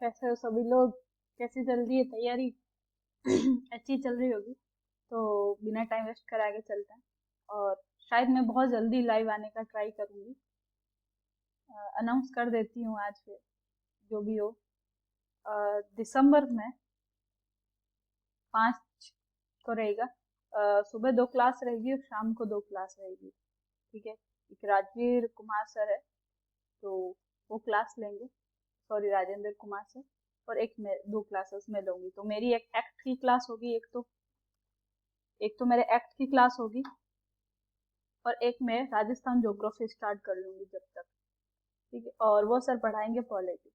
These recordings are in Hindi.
कैसे हो सभी लोग? कैसी चल रही है तैयारी? अच्छी चल रही होगी। तो बिना टाइम वेस्ट कर आगे चलते हैं। और शायद मैं बहुत जल्दी लाइव आने का ट्राई करूंगी। अनाउंस कर देती हूँ आज फिर, जो भी हो। दिसंबर में 5 को रहेगा। सुबह 2 क्लास रहेगी और शाम को 2 क्लास रहेगी। ठीक है। एक राजवीर कुमार सर है, तो वो क्लास लेंगे। Sorry, Rajendra Kumar sir. और एक मैं 2 क्लासेस में लूंगी। तो मेरी एक एक्ट की क्लास होगी, एक तो मेरे एक्ट की क्लास होगी, और एक मैं राजस्थान ज्योग्राफी स्टार्ट कर लूंगी जब तक। ठीक है। और वो सर पढ़ाएंगे पॉलिटी।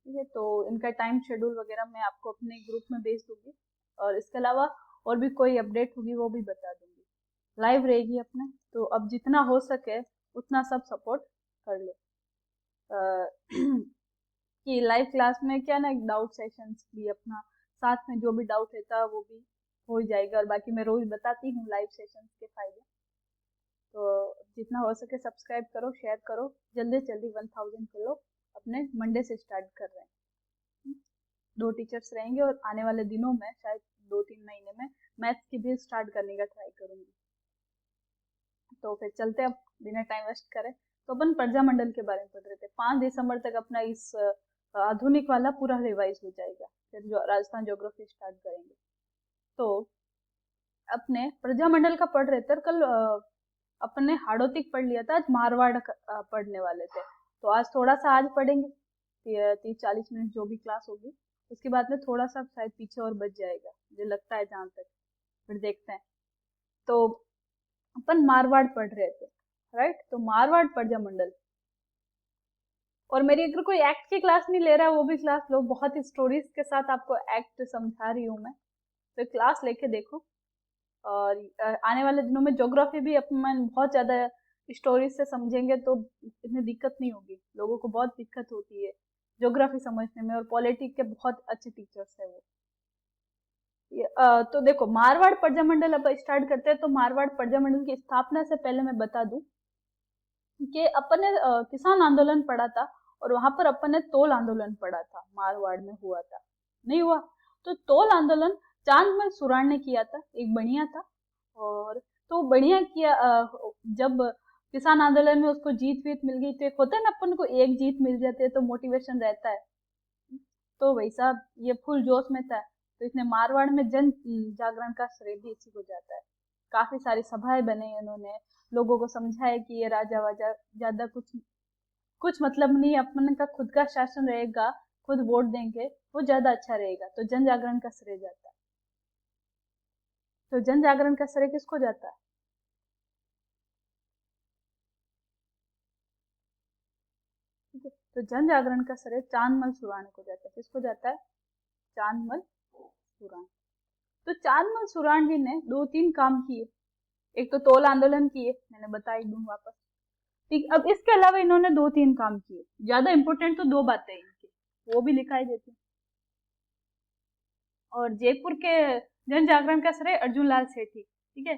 ठीक है। तो इनका टाइम शेड्यूल वगैरह मैं आपको अपने ग्रुप में भेज दूंगी। और इसके अलावा और भी कोई अपडेट होगी वो भी बता दूंगी। लाइव रहेगी अपने, तो अब जितना हो सके उतना सब सपोर्ट कर लो। अ, कि लाइव क्लास में क्या ना, डाउट सेशंस भी अपना साथ में जो भी डाउट रहता है वो भी हो ही जाएगा। और बाकी मैं रोज बताती हूँ लाइव सेशंस के फायदे। तो जितना हो सके सब्सक्राइब करो, शेयर करो। जल्दी से जल्दी 1000 कर लो। अपने मंडे से स्टार्ट कर रहे हैं। 2 टीचर्स रहेंगे और आने वाले दिनों में शायद 2-3 महीने में मैथ्स की भी स्टार्ट करने का ट्राई करूंगी। तो फिर चलते अब बिना टाइम वेस्ट करें। तो अपन प्रजामंडल के बारे में पढ़ रहे थे। 5 दिसंबर तक अपना इस आधुनिक वाला पूरा रिवाइज हो जाएगा। फिर जो राजस्थान ज्योग्राफी स्टार्ट करेंगे। तो अपने प्रजामंडल का पढ़ रहे थे। कल अपन ने हाड़ौतिक पढ़ लिया था, आज मारवाड़ पढ़ने वाले थे। तो आज थोड़ा सा आज पढ़ेंगे 30-40 मिनट जो भी क्लास होगी। उसके बाद में थोड़ा सा शायद पीछे और बच जाएगा, मुझे लगता है जहां तक। फिर देखते हैं। तो अपन मारवाड़ पढ़ रहे थे, राइट। तो मारवाड़ प्रजामंडल। और मेरी अगर कोई एक्ट की क्लास नहीं ले रहा है वो भी क्लास लो। बहुत ही स्टोरीज के साथ आपको एक्ट समझा रही हूँ मैं। तो क्लास लेके देखो। और आने वाले दिनों में ज्योग्राफी भी अपन बहुत ज्यादा स्टोरीज से समझेंगे तो इतनी दिक्कत नहीं होगी। लोगों को बहुत दिक्कत होती है ज्योग्राफी समझने में, और पॉलिटिक्स के बहुत अच्छे टीचर्स है वो। तो देखो, मारवाड़ प्रजामंडल अब स्टार्ट करते हैं। तो मारवाड़ प्रजामंडल की स्थापना से पहले मैं बता दूं कि अपन ने किसान आंदोलन पढ़ा था। और वहां पर अपन ने तोल आंदोलन पढ़ा था, मारवाड़ में हुआ था, नहीं हुआ? तो तोल आंदोलन चांदमल सुराण ने किया था, एक बढ़िया था। और तो बढ़िया किया। जब किसान आंदोलन में उसको जीत वीत मिल गई, तो एक होता है ना, अपन को एक जीत मिल जाती है तो मोटिवेशन रहता है। तो वैसा ये फुल जोश में था। तो इसने मारवाड़ में जन जागरण का श्रेय भी इसी को जाता है। काफी सारी सभाएं बने उन्होंने, लोगों को समझाया कि ये राजा वाजा ज्यादा कुछ कुछ मतलब नहीं, अपन का खुद का शासन रहेगा, खुद वोट देंगे, वो ज्यादा अच्छा रहेगा। तो जन जागरण का श्रेय जाता है। तो जन जागरण का श्रेय किसको जाता है? ठीक है। तो जन जागरण का श्रेय चांदमल सुराण को जाता है। किसको जाता है? चांदमल सुराण। तो चांदमल सुराण जी ने 2-3 काम किए। एक तो तोल आंदोलन किए, मैंने बता ही दूं वापस। ठीक। अब इसके अलावा इन्होंने 2-3 काम किए। ज्यादा इंपोर्टेंट तो 2 बातें हैं इनकी, वो भी लिखाई देती। और जयपुर के जन जागरण का श्रेय अर्जुन लाल सेठी। ठीक है।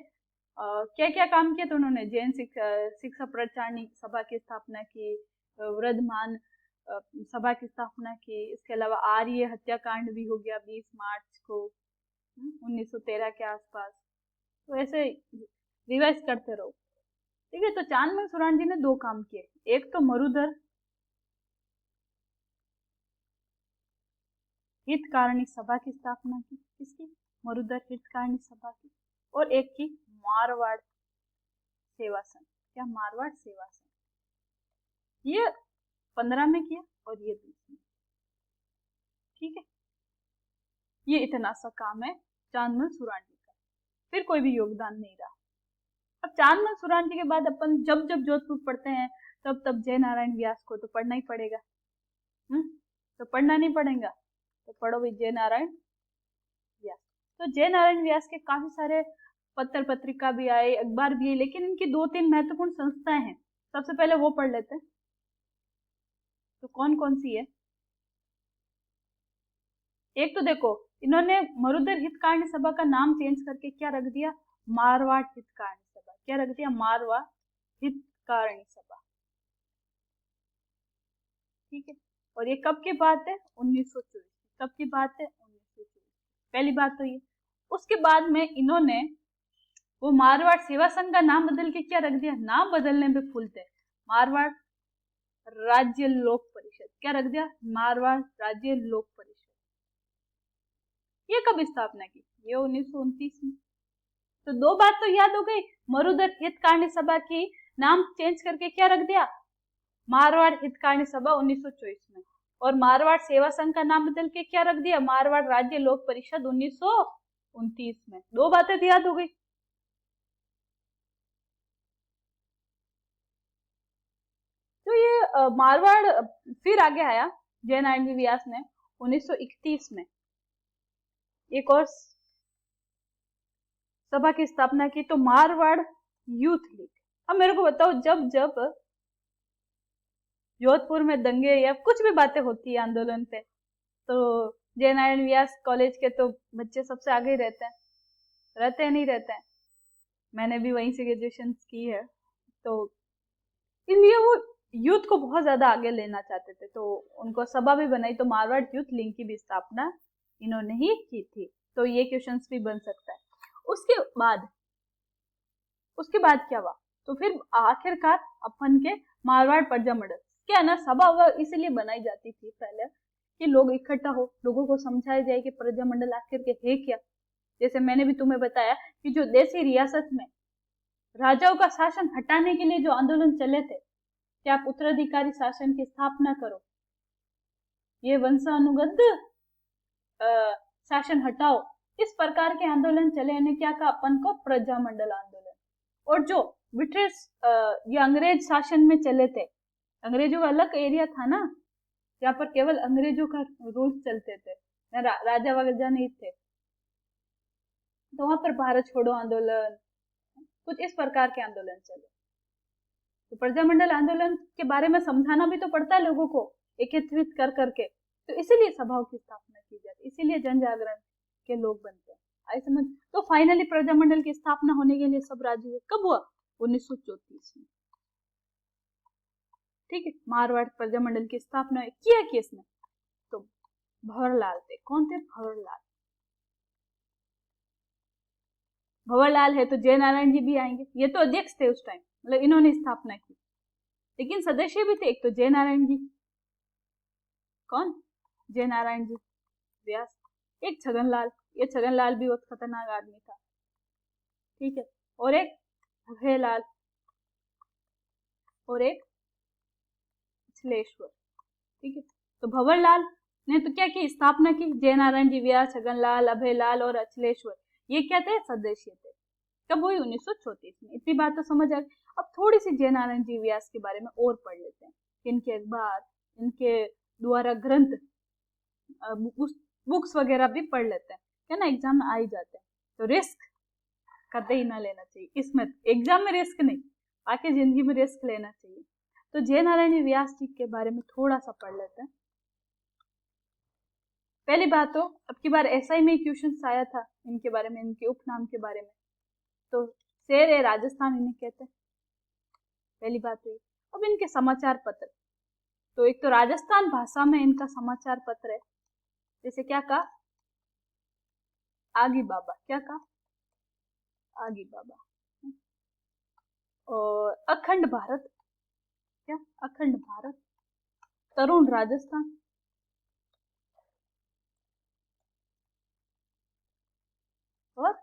क्या क्या काम किया? तो उन्होंने जैन शिक्षा प्रचारणी सभा की स्थापना की, वृद्धमान सभा की स्थापना की। इसके अलावा आर्य हत्याकांड भी हो गया 20 मार्च को 1913 के आसपास। तो ऐसे रिवाइज करते रहो। ठीक है। तो चांदमल सुराण जी ने 2 काम किए। एक तो मरुधर हितकारिणी सभा की स्थापना की। किसकी? मरुधर हितकारिणी सभा की। और एक की मारवाड़ सेवा संघ। क्या? मारवाड़ सेवा संघ। ये 15 में किया और ये 20 में। ठीक है। ये इतना सा काम है चांदमल सुराण जी का। फिर कोई भी योगदान नहीं रहा। अब चांदमल सुराण जी के बाद अपन जब जब जोधपुर पढ़ते हैं तब तब जय नारायण व्यास को तो पढ़ना ही पड़ेगा। तो पढ़ना नहीं पड़ेगा तो पढ़ो भी जय नारायण व्यास। तो जय नारायण व्यास के काफी सारे पत्र पत्रिका भी आए, अखबार भी है, लेकिन इनकी 2-3 महत्वपूर्ण संस्थाएं हैं। सबसे पहले वो पढ़ लेते हैं। तो कौन कौन सी है? एक तो देखो, इन्होंने मरुधर हितकारिणी सभा का नाम चेंज करके क्या रख दिया? मारवाड़ हितकारिणी सभा। क्या रख दिया? मारवाड़ हितकारिणी सभा। ठीक है। और ये कब की बात है? 1924। कब की बात है? 1924। पहली बात तो ये। उसके बाद में इन्होंने वो मारवाड़ सेवा संघ का नाम बदल के क्या रख दिया? नाम बदलने पे फूलते, मारवाड़ राज्य लोक परिषद। क्या रख दिया? मारवाड़ राज्य लोक परिषद। ये कब स्थापना की? ये 1929 में। तो दो बात तो याद हो गई। मरुधर हितकारिणी सभा की नाम चेंज करके क्या रख दिया? मारवाड़ हितकारिणी सभा 1924 में। और मारवाड़ सेवा संघ का नाम बदल के क्या रख दिया? मारवाड़ राज्य लोक परिषद 1929 में। दो बातें तो याद हो गई। तो ये मारवाड़ फिर आगे आया जयनारायण व्यास ने 1931 में एक और सभा की स्थापना की, तो मारवाड़ यूथ लीग। अब मेरे को बताओ, जब जब जोधपुर में दंगे या कुछ भी बातें होती है आंदोलन पे, तो जयनारायण व्यास कॉलेज के तो बच्चे सबसे आगे ही रहते हैं नहीं रहते हैं। मैंने भी वहीं से ग्रेजुएशन की है, तो इसलिए वो यूथ को बहुत ज्यादा आगे लेना चाहते थे, तो उनको सभा भी बनाई। तो मारवाड़ यूथ लीग की भी स्थापना इन्होंने ही की थी। तो ये क्वेश्चंस भी बन सकता है। उसके बाद क्या हुआ? तो फिर आखिरकार अपन के मारवाड़ प्रजा मंडल क्या ना, सभा हुआ इसलिए बनाई जाती थी पहले कि लोग इकट्ठा हो, लोगों को समझाया जाए कि प्रजा मंडल आखिर के है क्या। जैसे मैंने भी तुम्हें बताया कि जो देसी रियासत में राजाओं का शासन हटाने के लिए जो आंदोलन चले थे कि आप उत्तराधिकारी शासन की स्थापना करो, ये वंशानुगत शासन हटाओ, इस प्रकार के आंदोलन चले, इन्हें क्या कहा अपन को? प्रजा मंडल आंदोलन। और जो ब्रिटिश ये अंग्रेज शासन में चले थे, अंग्रेजों का अलग एरिया था ना, जहाँ पर केवल अंग्रेजों का रूल चलते थे, राजा वगैरह नहीं थे, तो वहां पर भारत छोड़ो आंदोलन, कुछ इस प्रकार के आंदोलन चले। तो प्रजामंडल आंदोलन के बारे में समझाना भी तो पड़ता है लोगों को, एकत्रित कर करके। तो इसीलिए सभाओं की स्थापना की जाती, इसीलिए जन जागरण के लोग बनते हैं। आई समझ? तो फाइनली प्रजामंडल की स्थापना होने के लिए सब राजी हुए। कब हुआ? 1934 में। ठीक है, मारवाड़ प्रजामंडल की स्थापना किया किसने? तो भंवरलाल थे। कौन थे? भंवरलाल। भंवरलाल है तो जयनारायण जी भी आएंगे। ये तो अध्यक्ष थे उस टाइम, मतलब इन्होंने स्थापना की। लेकिन सदस्य भी थे, एक तो जयनारायण जी, कौन? जयनारायण जी व्यास, एक छगनलाल, ये छगनलाल भी बहुत खतरनाक आदमी था, ठीक है, और एक अभयलाल, और एक अचलेश्वर, ठीक है। तो भंवरलाल ने तो क्या की? स्थापना की। जयनारायण जी व्यास, छगनलाल, अभयलाल और अचलेश्वर, ये क्या थे? सदस्य थे। कब हुई? 1934 में। इतनी बात तो समझ आ गई। अब थोड़ी सी जयनारायण जी व्यास के बारे में और पढ़ लेते हैं। इनके अखबार, इनके द्वारा ग्रंथ, बुक्स वगैरह भी पढ़ लेते हैं, क्या ना, एग्जाम में आ ही जाते हैं। तो रिस्क कतई ही ना लेना चाहिए इसमें। एग्जाम में रिस्क नहीं, बाकी जिंदगी में रिस्क लेना चाहिए। तो जयनारायण व्यास जी के बारे में थोड़ा सा पढ़ लेते हैं। पहली बात तो अब की बार एसआई में क्वेश्चन आया था इनके बारे में, इनके उपनाम के बारे में। तो शेर है राजस्थान इन्हें कहते हैं, पहली बात हुई। अब इनके समाचार पत्र, तो एक तो राजस्थान भाषा में इनका समाचार पत्र है। जैसे क्या कहा? आगी बाबा। क्या कहा? आगी बाबा। और अखंड भारत। क्या? अखंड भारत। तरुण राजस्थान। और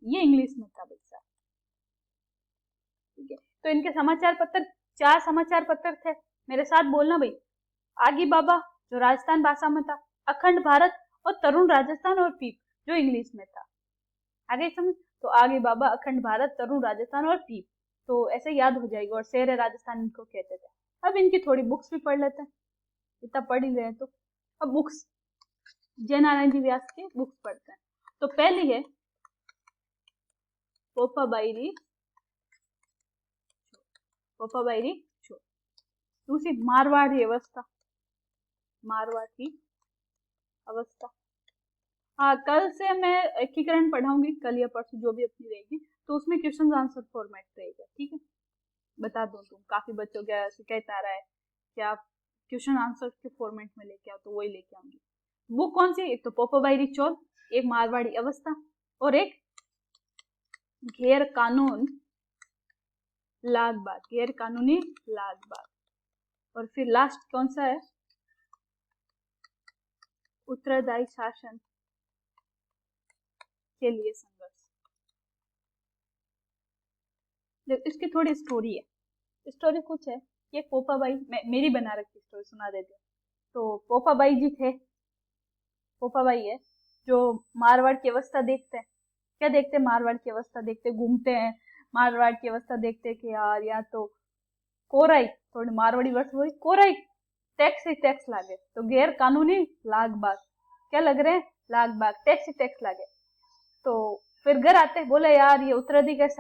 ये इंग्लिश में था बच्चा, ठीक है। तो इनके समाचार पत्र, 4 समाचार पत्र थे, मेरे साथ बोलना भाई। आगी बाबा जो राजस्थान भाषा में था, अखंड भारत और तरुण राजस्थान और पीप जो इंग्लिश में था। आगे समझ? तो आगे बाबा, अखंड भारत, तरुण राजस्थान और पीप, तो ऐसे याद हो जाएगा। और शेर राजस्थान इनको कहते थे। अब इनकी थोड़ी बुक्स भी पढ़ लेते हैं, इतना पढ़ ही रहे तो। अब बुक्स, जयनारायण जी व्यास की बुक्स पढ़ते हैं। तो पहली है पोपा बाईरी छो। दूसरी मारवाड़ी अवस्था, मारवाड़ की अवस्था। हाँ, कल से मैं एकीकरण पढ़ाऊंगी, कल या परसों जो भी अपनी रहेगी, तो उसमें क्वेश्चन आंसर फॉर्मेट रहेगा, ठीक है। बता दो, तुम काफी बच्चों का शिकायत आ रहा है कि आप क्वेश्चन आंसर के फॉर्मेट में लेके आओ तो वही लेके आऊंगी। बुक कौन सी? एक तो पोपाबाई चोल, एक मारवाड़ी अवस्था, और एक गैर कानून लागबाग, गैर कानूनी लागबाग। और फिर लास्ट कौन सा है? उत्तरदायी शासन के लिए संघर्ष। इसकी थोड़ी स्टोरी है। स्टोरी कुछ है, ये पोपाबाई, मेरी बना रखी स्टोरी सुना देती हूँ। तो पोपाबाई जी थे, पोपाबाई है जो मारवाड़ की अवस्था देखते हैं। क्या देखते हैं? मारवाड़ की अवस्था देखते, घूमते हैं, मारवाड़ की अवस्था देखते कि यार यहाँ तो कोराई, थोड़ी मारवाड़ी वर्ष हुई, कोराई टैक्स ही टैक्स लागे, तो गैर कानूनी लागबाग, क्या लग रहे हैं? लागबाग, टैक्स ही टैक्स लागे। तो फिर घर आते, बोले यार ये उत्तराधिकारी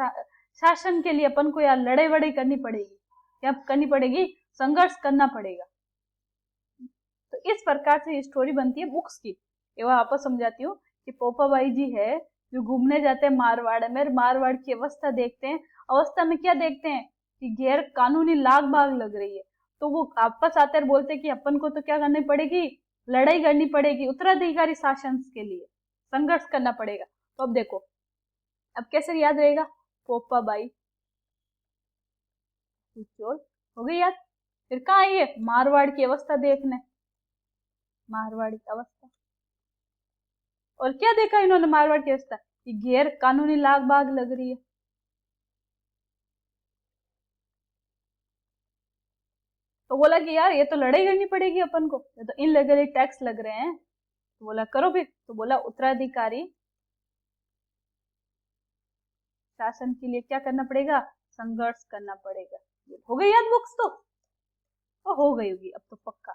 शासन के लिए अपन को यार लड़ाई वड़ाई करनी पड़ेगी। क्या करनी पड़ेगी? संघर्ष करना पड़ेगा। तो इस प्रकार से ये स्टोरी बनती है बुक्स की। ये वह आपको समझाती हूँ कि पोपाबाई जी है जो घूमने जाते हैं मारवाड़ में, मारवाड़ की अवस्था देखते हैं। अवस्था में क्या देखते हैं कि गैर कानूनी लाग बाग लग रही है, तो वो आपस आते हैं, बोलते हैं कि अपन को तो क्या करनी पड़ेगी? लड़ाई करनी पड़ेगी, उत्तराधिकारी शासन के लिए संघर्ष करना पड़ेगा। तो अब देखो, अब कैसे याद रहेगा? पोपाबाई चोल हो गई याद। फिर कहाँ आई है? मारवाड़ की अवस्था देखने, मारवाड़ी अवस्था। और क्या देखा इन्होंने मारवाड़ की अवस्था? कि गैर कानूनी लाग बाग लग रही है। तो बोला कि यार ये तो लड़ाई करनी पड़ेगी अपन को, ये तो इनलीगली टैक्स लग रहे हैं। तो बोला करो भी। तो बोला उत्तराधिकारी शासन के लिए क्या करना पड़ेगा? संघर्ष करना पड़ेगा। हो गई याद बुक्स तो हो गई होगी अब तो पक्का।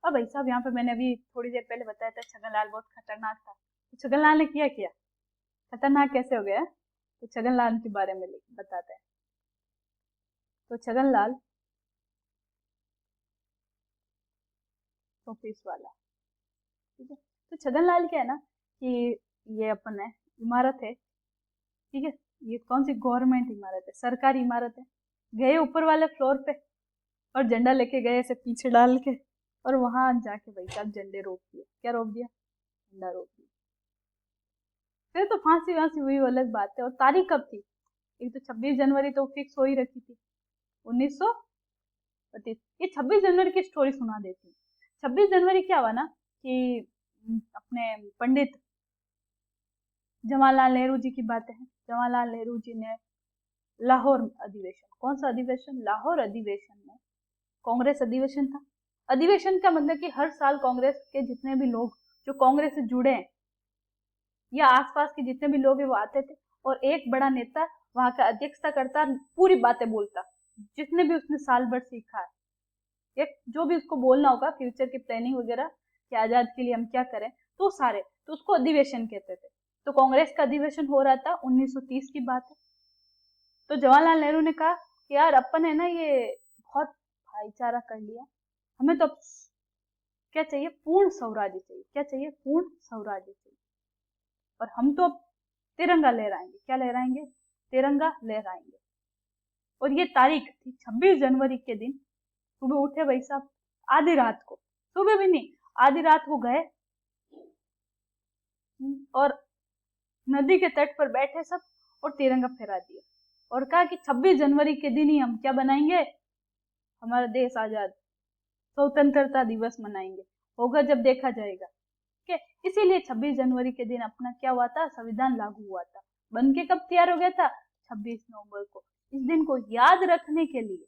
अब भाई साहब यहाँ पे मैंने अभी थोड़ी देर पहले बताया था छगनलाल बहुत खतरनाक था। तो छगनलाल ने किया क्या? खतरनाक कैसे हो गया? तो छगनलाल के बारे में बताते हैं। तो छगनलाल ऑफिस वाला, ठीक है। तो छगनलाल क्या है ना कि ये अपन है, इमारत है, ठीक है। ये कौन सी गवर्नमेंट इमारत है, सरकारी इमारत है। गए ऊपर वाले फ्लोर पे और झंडा लेके गए ऐसे पीछे डाल के, और वहां जाके भाई साहब झंडे रोक दिए। क्या रोक दिया? झंडा रोक दिया। फिर तो फांसी वांसी हुई वो अलग बात है। और तारीख कब थी? एक तो 26 जनवरी तो फिक्स हो ही रखी थी, 1932। ये 26 जनवरी की स्टोरी सुना देती हूँ। 26 जनवरी क्या हुआ ना कि अपने पंडित जवाहरलाल नेहरू जी की बातें हैं। जवाहरलाल नेहरू जी ने लाहौर अधिवेशन, कौन सा अधिवेशन? लाहौर अधिवेशन में, कांग्रेस अधिवेशन था। अधिवेशन का मतलब कि हर साल कांग्रेस के जितने भी लोग जो कांग्रेस से जुड़े हैं या आसपास के जितने भी लोग हैं वो आते थे, और एक बड़ा नेता वहां का अध्यक्षता करता, पूरी बातें बोलता, जितने भी उसने साल भर सीखा है, एक जो भी उसको बोलना होगा फ्यूचर की प्लानिंग वगैरह कि आजाद के लिए हम क्या करें, तो सारे, तो उसको अधिवेशन कहते थे। तो कांग्रेस का अधिवेशन हो रहा था, 1930 की बात है। तो जवाहरलाल नेहरू ने कहा कि यार अपन है ना ये बहुत भाईचारा कर लिया, हमें तो क्या चाहिए? पूर्ण स्वराज्य चाहिए। क्या चाहिए? पूर्ण स्वराज्य चाहिए। और हम तो अब तिरंगा लहराएंगे। क्या लहराएंगे? तिरंगा लहराएंगे। और ये तारीख थी 26 जनवरी के दिन। सुबह उठे भाई साहब, आधी रात को, सुबह भी नहीं, आधी रात को गए और नदी के तट पर बैठे सब और तिरंगा फहरा दिया, और कहा कि 26 जनवरी के दिन ही हम क्या बनाएंगे? हमारा देश आजाद, स्वतंत्रता दिवस मनाएंगे। होगा जब देखा जाएगा। ठीक है, इसीलिए 26 जनवरी के दिन अपना क्या हुआ था? संविधान लागू हुआ था। बन के कब तैयार हो गया था? 26 नवंबर को। इस दिन को याद रखने के लिए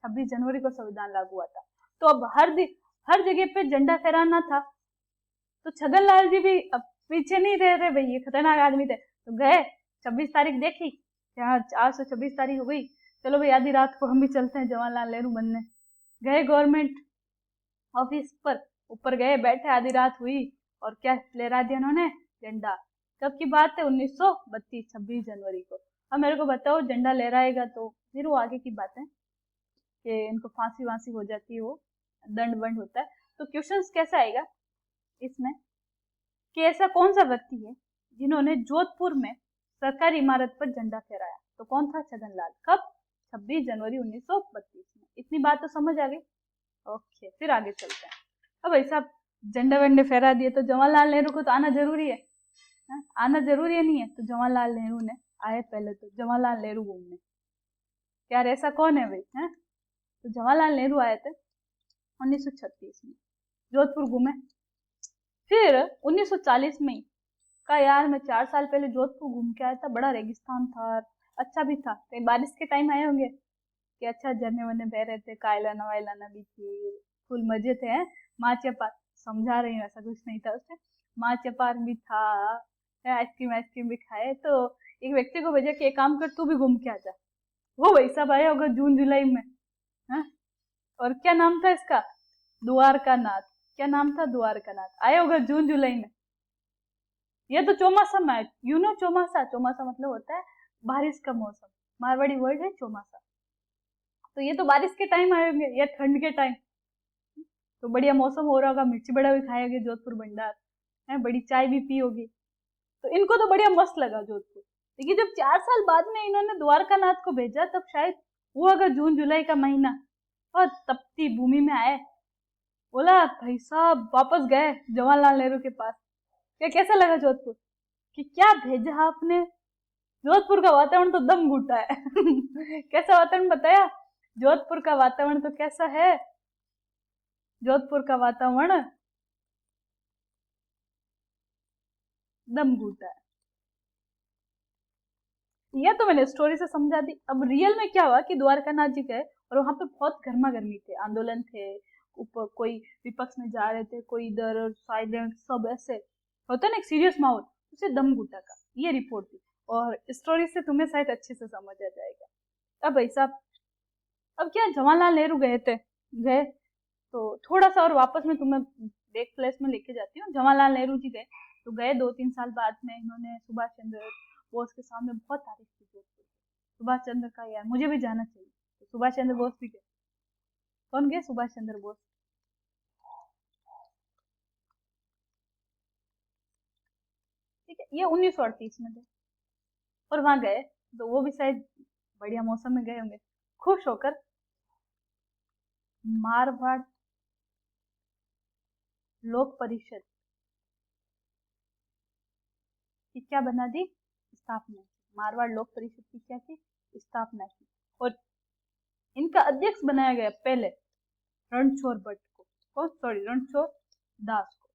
26 जनवरी को संविधान लागू हुआ था। तो अब हर जगह पे झंडा फहराना था। तो छगनलाल जी भी अब पीछे नहीं रह रहे, भाई ये खतरनाक आदमी थे, तो गए। 26 तारीख देखी, आज से 26 तारीख हो गई, चलो भाई आधी रात को हम भी चलते हैं जवाहरलाल नेहरू बनने। गए गवर्नमेंट ऑफिस पर, ऊपर गए, बैठे, आधी रात हुई और क्या लहरा दिया उन्होंने? झंडा। कब की बात है? 1932, 26 जनवरी को। अब मेरे को बताओ, झंडा लहराएगा तो फिर वो आगे की बात है कि इनको फांसी वांसी हो जाती है, वो दंड वंड होता है। तो क्वेश्चन कैसा आएगा इसमें कि ऐसा कौन सा व्यक्ति है जिन्होंने जोधपुर में सरकारी इमारत पर झंडा फहराया? तो कौन था? छगनलाल। कब? 26 जनवरी 1932 में। इतनी बात तो समझ आ गई। ओके, फिर आगे चलते हैं। अब भाई साहब झंडे वंडे फहरा दिए तो जवाहरलाल नेहरू को तो आना जरूरी है, आना जरूरी है नहीं है? तो जवाहरलाल नेहरू ने आए पहले तो जवाहरलाल नेहरू घूमने। यार ऐसा कौन है भाई, है? तो जवाहरलाल नेहरू आए थे 1936 में, जोधपुर घूमे। फिर 1940 में का यार मैं 4 साल पहले जोधपुर घूम के आया था, बड़ा रेगिस्तान था, अच्छा भी था। कहीं बारिश के टाइम आए होंगे कि अच्छा झरने वरने बह रहे थे, कायलाना वायलाना भी थी, फुल मजे थे। हैं माचे पार्क, समझा रही हूँ, ऐसा कुछ नहीं था उसमें। माचे पार्क भी था, आइसक्रीम आइसक्रीम भी खाए। तो एक व्यक्ति को भेजा कि एक काम कर, तू भी घूम के आ जा। वो भाई साहब आया होगा जून जुलाई में, है? और क्या नाम था इसका? द्वारका नाथ। क्या नाम था? द्वारका नाथ। आया होगा जून जुलाई में। ये तो चौमासा में आए, यू नो चौमासा। चौमासा मतलब होता है बारिश का मौसम, मारवाड़ी वर्ड है चौमासा। तो ये तो बारिश के टाइम आए होंगे या ठंड के टाइम। तो बढ़िया मौसम हो रहा होगा, मिर्ची बड़ा भी खाएंगे जोधपुर भंडार, है, बड़ी चाय भी पी होगी। तो इनको तो बढ़िया मस्त लगा जोधपुर। लेकिन जब 4 साल बाद में इन्होंने द्वारका नाथ को भेजा, तब शायद वो अगर जून जुलाई का महीना और तपती भूमि में आए, बोला भाई साहब वापस गए जवाहरलाल नेहरू के पास। क्या कैसा लगा जोधपुर कि क्या भेजा आपने? जोधपुर का वातावरण तो दम घुटा है। कैसा वातावरण बताया? जोधपुर का वातावरण तो कैसा है? जोधपुर का वातावरण दम घुटा है। ये तो मैंने स्टोरी से समझा दी। अब रियल में क्या हुआ कि द्वारका नाथ जी गए और वहां पे बहुत गर्मा गर्मी थे, आंदोलन थे, ऊपर कोई विपक्ष में जा रहे थे, कोई इधर साइलेंट, सब ऐसे होता है ना, एक सीरियस माहौल। उसे दम घुटा का ये रिपोर्ट थी। और स्टोरी से तुम्हें शायद अच्छे से समझ आ जाएगा। अब भाई साहब, अब क्या जवाहरलाल नेहरू गए तो थोड़ा सा और वापस में तुम्हें बैक प्लेस में लेके जाती हूँ। जवाहरलाल नेहरू जी गए तो गए 2-3 साल बाद में इन्होंने सुभाष चंद्र बोस के सामने बहुत तारीफ की जोधपुर। सुभाष चंद्र का यार मुझे भी जाना चाहिए, तो सुभाष चंद्र बोस भी गए। कौन गए? सुभाष चंद्र बोस। ठीक है, ये 1938 में थे और वहां गए तो वो भी शायद बढ़िया मौसम में गए होंगे, खुश होकर मारवाड़ लोक परिषद की क्या बना दी? स्थापना की। मारवाड़ लोक परिषद की क्या की? स्थापना की। और इनका अध्यक्ष बनाया गया पहले रणछोड़ भट्ट को। कौन? सॉरी, रणछोड़ दास को।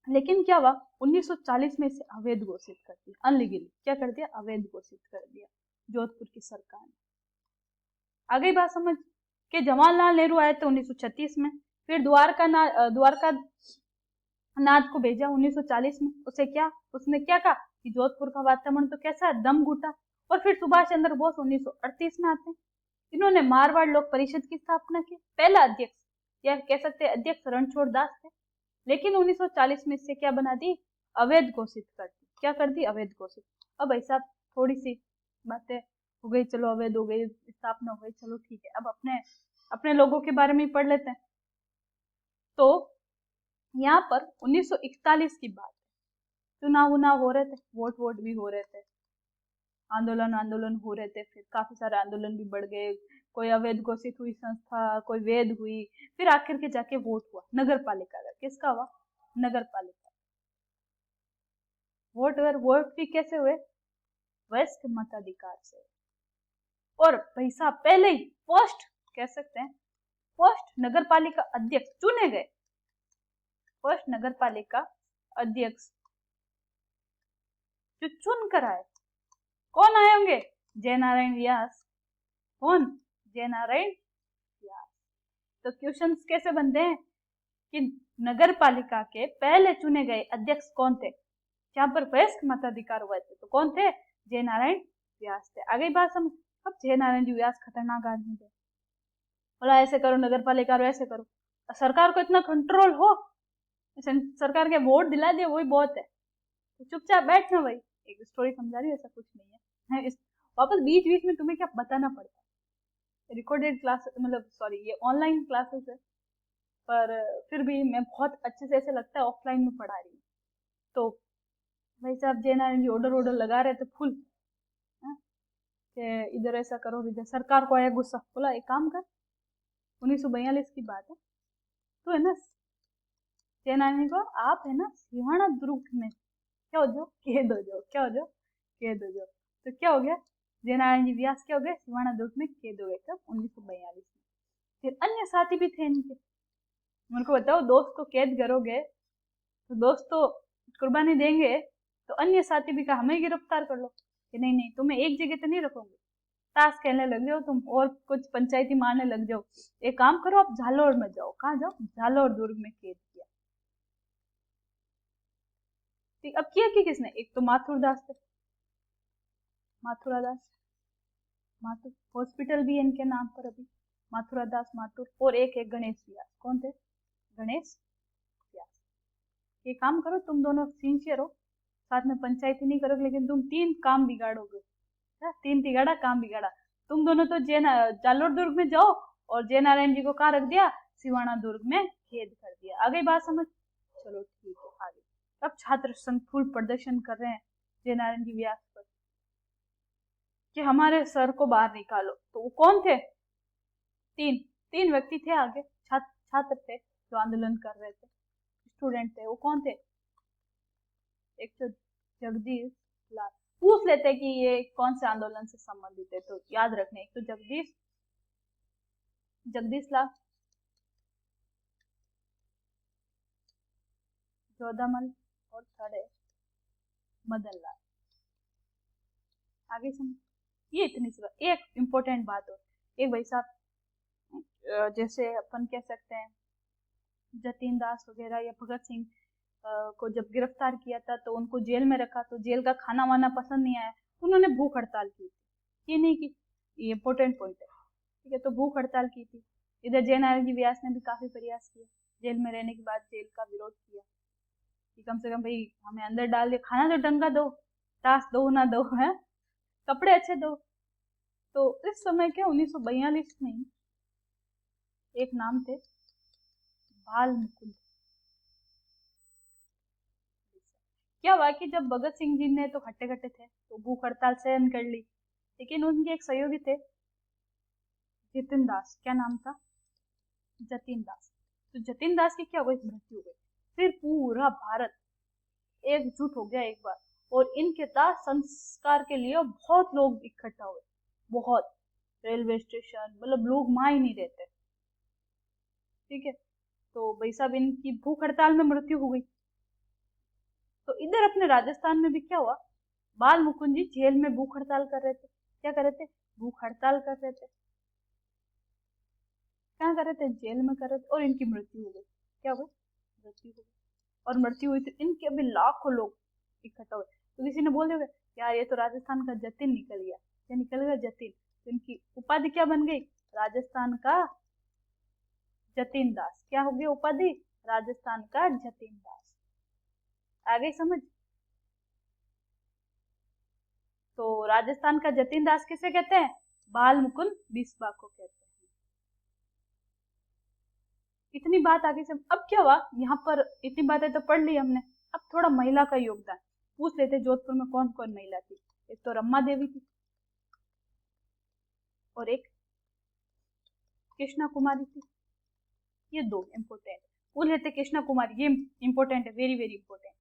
लेकिन क्या हुआ, 1940 में इसे अवैध घोषित कर दिया, अनलीगली। क्या कर दिया? अवैध घोषित कर दिया जोधपुर की सरकार ने। आ गई बात समझ? के जवाहरलाल नेहरू आए थे 1936 में, फिर द्वारका नाथ को भेजा 1940 में। उसे क्या, उसने क्या कहा कि जोधपुर का वातावरण तो कैसा है, दम घुटा। और फिर सुभाष चंद्र बोस 1938 में आते हैं। इन्होंने मारवाड़ लोक परिषद की स्थापना की। पहला अध्यक्ष या कह सकते हैं अध्यक्ष रणछोड़ दास थे। लेकिन 1940 में इससे क्या बना दी? अवैध घोषित कर दी। क्या कर दी? अवैध घोषित। अब भाई साहब थोड़ी सी बातें हो गई, चलो अवैध हो गई, स्थापना हो गई, चलो ठीक है। अब अपने अपने लोगों के बारे में ही पढ़ लेते हैं। तो यहाँ पर 1941 की बात, चुनाव उनाव हो रहे थे, वोट वोट भी हो रहे थे, आंदोलन हो रहे थे। फिर काफी सारे आंदोलन भी बढ़ गए, कोई अवैध घोषित हुई संस्था, कोई वैध हुई। फिर आखिर के जाके वोट हुआ नगर पालिका का। किसका हुआ? नगर पालिका। वोट भी कैसे हुए? वयस्क मताधिकार से। और भाई साहब पहले ही फर्स्ट, कह सकते हैं फर्स्ट नगर पालिका अध्यक्ष चुने गए। फर्स्ट नगर पालिका अध्यक्ष जो चुन कर आए, कौन आए होंगे? जयनारायण व्यास। कौन? जयनारायण व्यास। तो क्वेश्चंस कैसे बनते हैं कि नगर पालिका के पहले चुने गए अध्यक्ष कौन थे? जहां पर वयस्क मताधिकार हुए थे तो कौन थे? जयनारायण व्यास थे। आ गई बात समझ? अब जयनारायण जी व्यास खतरनाक आदमी थे। बोला ऐसे करो नगर पालिका, ऐसे करो। सरकार को इतना कंट्रोल हो, सरकार के वोट दिला दिए वही बहुत है, तो चुपचाप बैठना भाई। एक स्टोरी समझा रही हूँ, ऐसा कुछ नहीं है। वापस बीच बीच में तुम्हें क्या बताना पड़ता है। रिकॉर्डेड क्लास, मतलब सॉरी, ये ऑनलाइन क्लासेस है, पर फिर भी मैं बहुत अच्छे से, ऐसे लगता है ऑफलाइन में पढ़ा रही हूँ। तो भाई साहब जयनारायण जी ऑर्डर लगा रहे थे फुल, कि इधर ऐसा करो, इधर सरकार को आया गुस्सा, बोला एक काम कर, 1942 की बात है, तो है ना सेनानी को आप है ना सिवाना दुर्ग में क्या हो जाओ, कैद हो जाओ, क्या हो जाओ, कैद हो जाओ। तो क्या हो गया, जयनारायण जी व्यास क्या हो गए, सिवाना दुर्ग में कैद हो गए, कब 1942 में। फिर अन्य साथी भी थे इनके, उनको बताओ दोस्त को कैद करोगे तो दोस्त तो कुर्बानी देंगे, तो अन्य साथी भी कहा हमें गिरफ्तार कर लो, कि नहीं नहीं तुम्हें एक जगह तो नहीं रखोगे, ताश खेलने लग जाओ तुम और कुछ पंचायती मारने लग जाओ, एक काम करो आप जालोर में जाओ। कहाँ जाओ, जालोर दुर्ग में कैद किया। ठीक, अब किया कि किसने, एक तो माथुर दास थे, माथुरा दास, माथुर हॉस्पिटल भी इनके नाम पर अभी, माथुरा दास माथुर, और एक है गणेश व्यास। कौन थे, गणेश व्यास। ये काम करो तुम दोनों सिंसियर हो, साथ में पंचायती नहीं करोगे, लेकिन तुम तीन काम बिगाड़ोगे, तीन तिगाड़ा काम बिगाड़ा। तुम दोनों तो जालोर दुर्ग में जाओ, और जय नारायण जी को कहाँ रख दिया, सिवाना दुर्ग में कैद कर दिया। आ गई बात समझ, चलो ठीक है आगे। अब छात्र संघ फुल प्रदर्शन कर रहे हैं जय नारायण जी व्यास पर कि हमारे सर को बाहर निकालो। तो वो कौन थे, तीन व्यक्ति थे आगे, छात्र थे जो आंदोलन कर रहे थे, स्टूडेंट थे। वो कौन थे, एक तो जगदीश लाल, पूछ लेते कि ये कौन से आंदोलन से संबंधित है, तो याद रखने, एक तो जगदीश लाल, जोधामल, और थर्ड है मदन लाल। आगे समझ, ये इतनी सी बात। एक इम्पोर्टेंट बात हो, एक भाई साहब जैसे अपन कह सकते हैं जतीन दास वगैरह या भगत सिंह को जब गिरफ्तार किया था तो उनको जेल में रखा, तो जेल का खाना वाना पसंद नहीं आया, उन्होंने भूख हड़ताल की थी, ये नहीं की, ये इम्पोर्टेंट पॉइंट है, ठीक है। तो भूख हड़ताल की थी। इधर जय नारायण जी व्यास ने भी काफी प्रयास किया, जेल में रहने के बाद जेल का विरोध किया कि कम से कम भाई हमें अंदर डाल दे, खाना तो ढंग का दो, टास्क दो ना दो, है कपड़े अच्छे दो। तो इस समय के 1942 में एक नाम थे बाल मुकुंद। क्या हुआ कि जब भगत सिंह जी ने तो हट्टे कट्टे थे तो भूख हड़ताल सहन कर ली, लेकिन उनके एक सहयोगी थे जतिन दास, क्या नाम था, जतिन दास। तो जतिन दास की क्या हो गई, मृत्यु हो गई। फिर पूरा भारत एकजुट हो गया एक बार, और इनके दाह संस्कार के लिए बहुत लोग इकट्ठा हुए, बहुत, रेलवे स्टेशन, मतलब लोग वहां ही नहीं रहते, ठीक है। तो भाई साहब इनकी भूख हड़ताल में मृत्यु हो गई। तो इधर अपने राजस्थान में भी क्या हुआ, बाल मुकुंद जी जेल में भूख हड़ताल कर रहे थे। क्या कर रहे थे, भूख हड़ताल कर रहे थे। क्या कर रहे थे, जेल में कर रहे थे, और इनकी मृत्यु हो गई। क्या हो गई, मृत्यु हो गई। और मृत्यु हुई तो इनके अभी लाखों लोग इकट्ठा हुए। तो किसी ने बोल दिया यार ये तो राजस्थान का जतिन निकल गया, क्या निकल गया, जतिन। तो इनकी उपाधि क्या बन गई, राजस्थान का जतिन दास। क्या हो गया उपाधि, राजस्थान का जतिन दास। आगे समझ। तो राजस्थान का जतिन दास किसे कहते हैं, बाल मुकुंद बिस्वा को कहते हैं। इतनी बात आगे से। अब क्या हुआ, यहाँ पर इतनी बातें तो पढ़ ली हमने, अब थोड़ा महिला का योगदान पूछ लेते। जोधपुर में कौन कौन महिला थी, एक तो रम्मा देवी थी, और एक कृष्णा कुमारी थी। ये दो इम्पोर्टेंट पूछ लेते। कृष्णा कुमारी, ये इम्पोर्टेंट है, वेरी वेरी इम्पोर्टेंट।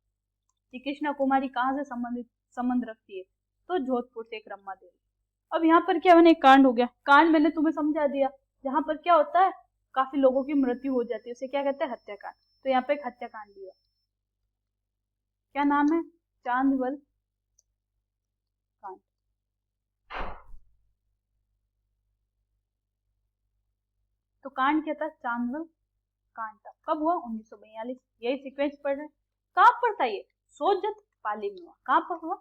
ये कृष्णा कुमारी कहाँ से संबंध रखती है, तो जोधपुर से एक रम्मा देवी। अब यहाँ पर क्या, मैंने एक कांड हो गया, कांड मैंने तुम्हें समझा दिया। जहां पर क्या होता है, काफी लोगों की मृत्यु हो जाती है, उसे क्या कहते हैं, हत्याकांड। तो यहाँ पे एक हत्याकांड भी हुआ, क्या नाम है, चांदवल कांड। तो कांड क्या था, चांदवल कांड था। कब हुआ, 1942। यही सीक्वेंस पढ़ रहे। कहाँ पर था ये, सोजत पाली में हुआ। कहाँ पर हुआ,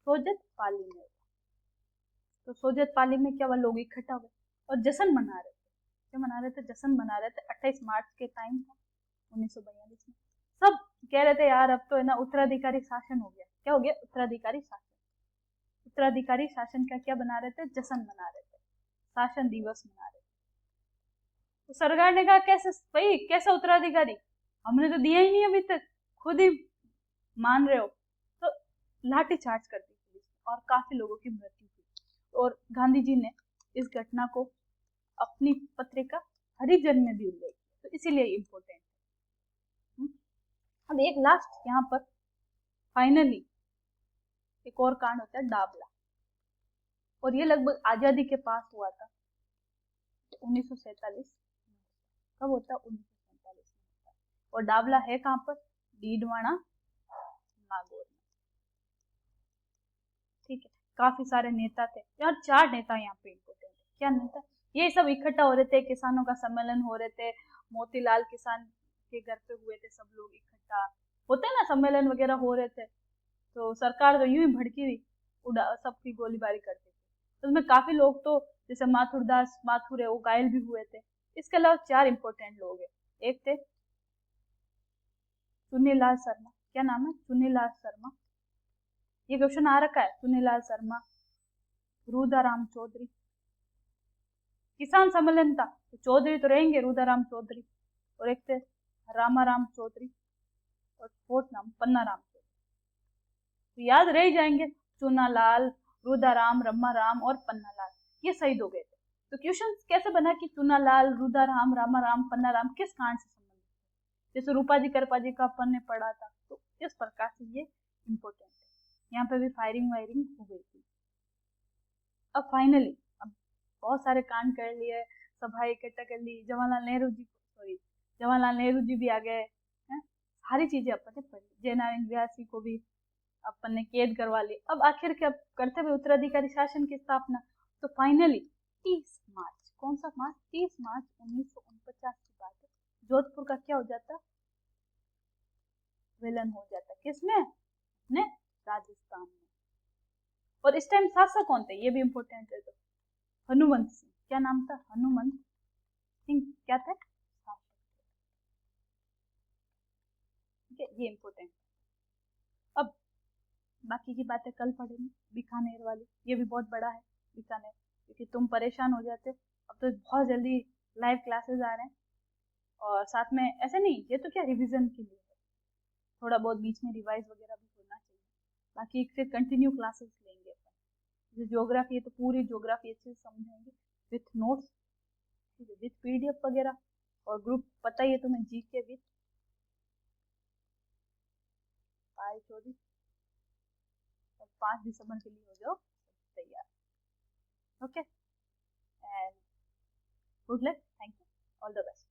सोजत पाली में हुआ। तो सोजत पाली में क्या हुआ, लोग इकट्ठा हुए और जश्न मना रहे थे। क्या मना रहे थे, जश्न मना रहे थे। 28 मार्च के टाइम था 1942 में। सब कह रहे थे यार अब तो है ना उत्तराधिकारी शासन हो गया। क्या हो गया, उत्तराधिकारी शासन। उत्तराधिकारी शासन का क्या बना रहे थे, जश्न मना रहे थे, शासन दिवस मना रहे थे। तो सरकार ने कहा कैसे भाई, कैसा उत्तराधिकारी, हमने तो दिया ही नहीं अभी तक, खुद ही मान रहे हो। तो लाठी चार्ज कर दी पुलिस और काफी लोगों की मृत्यु हुई। और गांधी जी ने इस घटना को अपनी पत्रिका हरिजन में भी उल्लेख किया, तो इसीलिए इम्पोर्टेंट है। अब एक लास्ट यहाँ पर फाइनली एक और कांड होता है डाबला, और ये लगभग आजादी के पास हुआ था, 1947। कब होता है? 1947 में होता है। और डाबला है कहाँ पर? डीडवाना नागौर में। ठीक है, काफी सारे नेता थे यार, 4 नेता यहाँ पे इम्पोर्टेंट है। क्या नेता? ये सब इकट्ठा हो रहे थे, किसानों का सम्मेलन हो रहे थे, मोतीलाल किसान के घर पे हुए थे सब लोग इकट्ठा, होते हैं ना सम्मेलन वगैरह हो रहे थे, तो सरकार तो यूं ही भड़की हुई, सबकी गोलीबारी करती थी। तो उसमें काफी लोग तो जैसे माथुरदास माथुर है वो घायल भी हुए थे। इसके अलावा 4 इंपॉर्टेंट लोग हैं। एक थे चुन्नीलाल शर्मा, क्या नाम है? चुन्नीलाल शर्मा, ये क्वेश्चन आ रखा है। चुन्नीलाल शर्मा, रुदाराम चौधरी, किसान सम्मेलन था तो चौधरी तो रहेंगे, रुदाराम चौधरी। और एक थे रामाराम चौधरी, और फोर्थ नाम पन्नाराम चौधरी। तो याद रह जाएंगे, चुनालाल, रुदाराम, रमाराम और पन्नालाल, ये शहीद हो गए थे। तो क्वेश्चन कैसे बना कि चुनालाल, रुदाराम, रामाराम, पन्नाराम किस कांड से संबंधित है? जैसे रूपा जी करपा जी का अपन ने पढ़ा था, तो इस प्रकार से ये इम्पोर्टेंट है। यहाँ पे भी फायरिंग वायरिंग हो गई थी। अब फाइनली अब बहुत सारे कांड कर लिए, सभा इकट्ठा कर ली, जवाहरलाल नेहरू जी भी आ गए हैं, सारी चीजें अपन ने पढ़ी। जयनारायण व्यासी को भी अपन ने कैद करवा ली। अब आखिर क्या करते हुए उत्तराधिकारी शासन की स्थापना, तो फाइनली 30 मार्च, कौन सा मार्च? 30 मार्च 1949 की बात है, जोधपुर का क्या हो जाता? विलन हो जाता। किसमें? अपने राजस्थान में। और इस टाइम शासक कौन थे, ये भी इंपॉर्टेंट है। तो हनुमंत सिंह, क्या नाम था? हनुमंत सिंह क्या थे? शासक। ठीक है, ये इंपॉर्टेंट। अब बाकी की बातें कल पढ़ेंगे। बीकानेर वाली, ये भी बहुत बड़ा है बीकानेर, क्योंकि तुम परेशान हो जाते हो। अब तो बहुत जल्दी लाइव क्लासेस आ रहे हैं, और साथ में ऐसे नहीं, ये तो क्या रिवीजन के लिए है, थोड़ा बहुत बीच में रिवाइज वगैरह भी होना चाहिए। बाकी फिर कंटिन्यू क्लासेस लेंगे अपन। जैसे ज्योग्राफी है तो पूरी ज्योग्राफी अच्छे से समझेंगे विथ नोट्स, विथ पीडीएफ वगैरह। और ग्रुप पता ही है तुम्हें, जीके विथ पाई चोरी। 5 दिसंबर के लिए हो जाओ तैयार। Okay, and good luck, thank you, all the best.